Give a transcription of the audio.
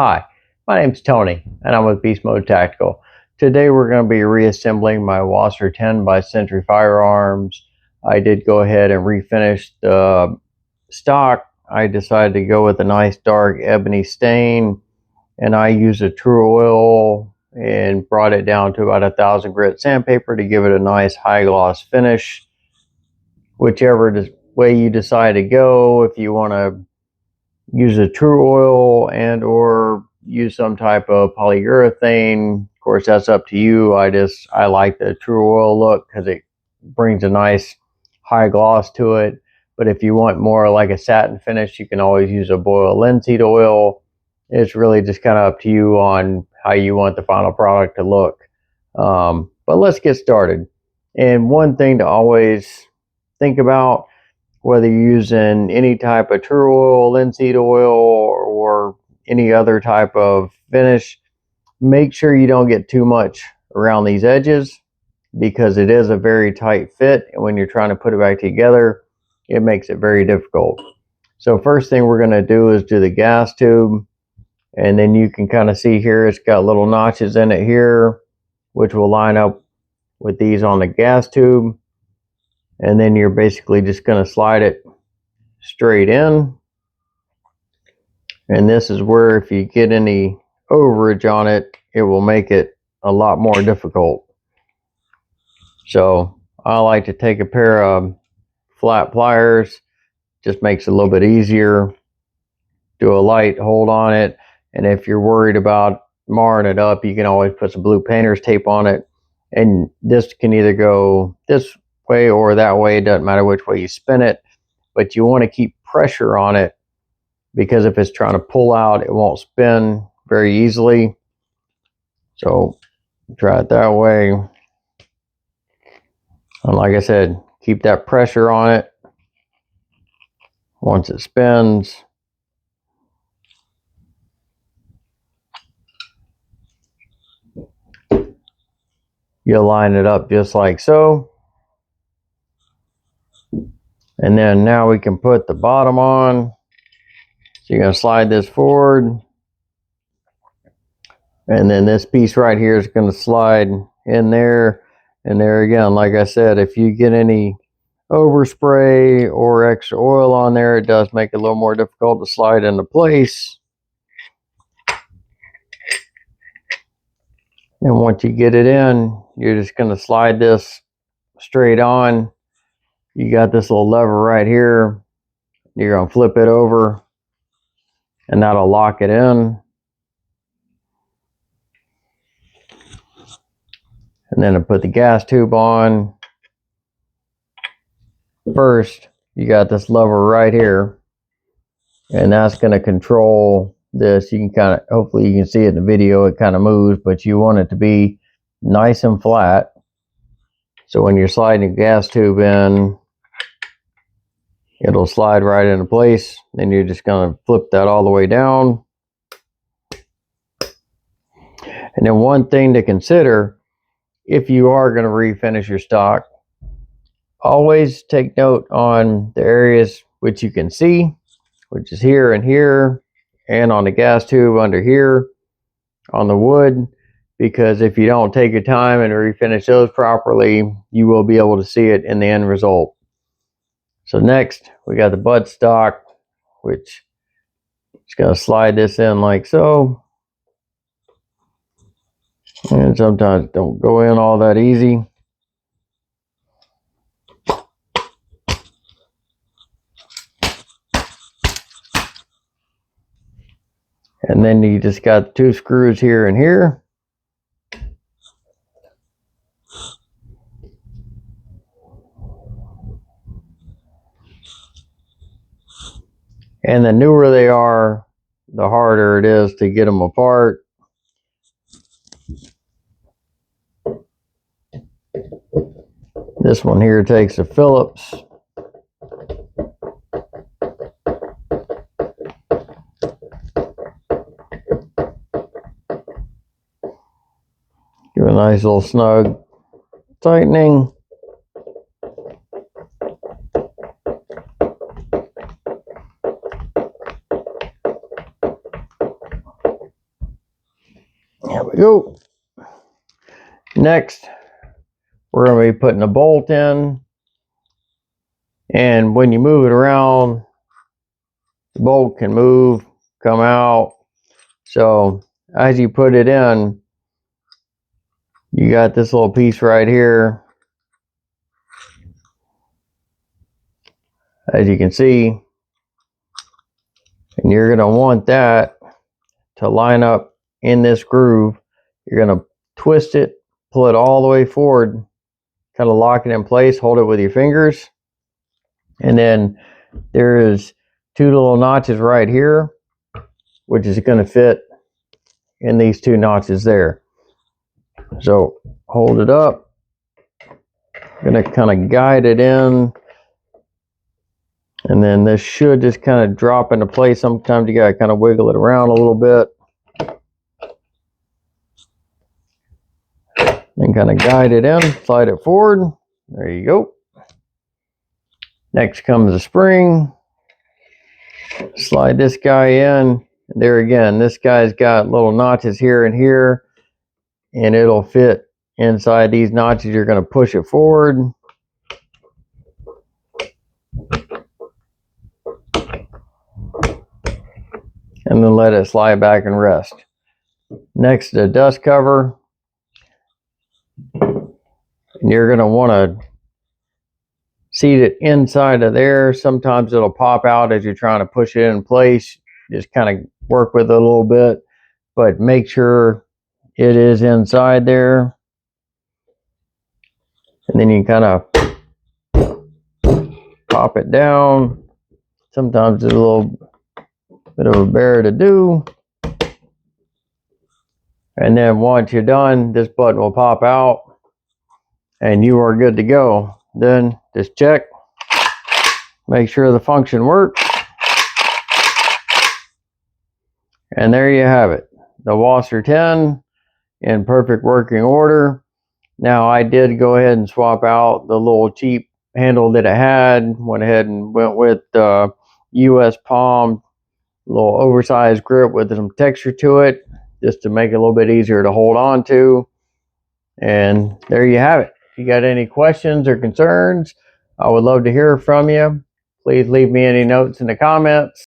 Hi, my name's Tony, and I'm with Beast Mode Tactical. Today we're going to be reassembling my WASR-10 by Century Firearms. I did go ahead and refinish the stock. I decided to go with a nice dark ebony stain, and I used a true oil and brought it down to about 1,000 grit sandpaper to give it a nice high gloss finish. Whichever way you decide to go, if you want to use a true oil and or use some type of polyurethane, of course that's up to you. I like the true oil look because it brings a nice high gloss to it. But if you want more like a satin finish, you can always use a boil linseed oil. It's really just kind of up to you on how you want the final product to look. But let's get started. And one thing to always think about, whether you're using any type of true oil, linseed oil, or any other type of finish, make sure you don't get too much around these edges because it is a very tight fit, and when you're trying to put it back together, it makes it very difficult. So first thing we're going to do is do the gas tube, and then you can kind of see here it's got little notches in it here, which will line up with these on the gas tube. And then you're basically just going to slide it straight in. And this is where if you get any overage on it, it will make it a lot more difficult. So I like to take a pair of flat pliers, just makes it a little bit easier. Do a light hold on it, and if you're worried about marring it up, you can always put some blue painter's tape on it, and this can either go this way or that way. It doesn't matter which way you spin it, but you want to keep pressure on it because if it's trying to pull out, it won't spin very easily. So try it that way. And like I said, keep that pressure on it. Once it spins, you'll line it up just like so. And then now we can put the bottom on. So you're going to slide this forward. And then this piece right here is going to slide in there. And there again, like I said, if you get any overspray or extra oil on there, it does make it a little more difficult to slide into place. And once you get it in, you're just going to slide this straight on. You got this little lever right here. You're going to flip it over, and that'll lock it in. And then to put the gas tube on, first you got this lever right here, and that's going to control this. You can kind of, hopefully you can see it in the video, it kind of moves, but you want it to be nice and flat. So when you're sliding the gas tube in, it'll slide right into place. Then you're just going to flip that all the way down. And then one thing to consider, if you are going to refinish your stock, always take note on the areas which you can see, which is here and here, and on the gas tube under here on the wood, because if you don't take your time and refinish those properly, you will be able to see it in the end result. So next we got the buttstock, which is going to slide this in like so. And sometimes it don't go in all that easy. And then you just got 2 screws here and here. And the newer they are, the harder it is to get them apart. This one here takes a Phillips. Give a nice little snug tightening. There we go. Next, we're going to be putting a bolt in. And when you move it around, the bolt can move, come out. So as you put it in, you got this little piece right here. As you can see, and you're going to want that to line up in this groove. You're going to twist it, pull it all the way forward, kind of lock it in place, hold it with your fingers. And then there is two little notches right here, which is going to fit in these two notches there. So hold it up. I'm going to kind of guide it in. And then this should just kind of drop into place. Sometimes you got to kind of wiggle it around a little bit. Then kind of guide it in, slide it forward. There you go. Next comes the spring. Slide this guy in. There again, this guy's got little notches here and here, and it'll fit inside these notches. You're going to push it forward. And then let it slide back and rest. Next, the dust cover. And you're going to want to seat it inside of there. Sometimes it'll pop out as you're trying to push it in place. Just kind of work with it a little bit, but make sure it is inside there. And then you kind of pop it down. Sometimes it's a little bit of a bear to do. And then once you're done, this button will pop out and you are good to go. Then just check, make sure the function works. And there you have it, the WASR-10 in perfect working order. Now I did go ahead and swap out the little cheap handle that it had. Went ahead and went with US palm, little oversized grip with some texture to it, just to make it a little bit easier to hold on to. And there you have it. If you got any questions or concerns, I would love to hear from you. Please leave me any notes in the comments.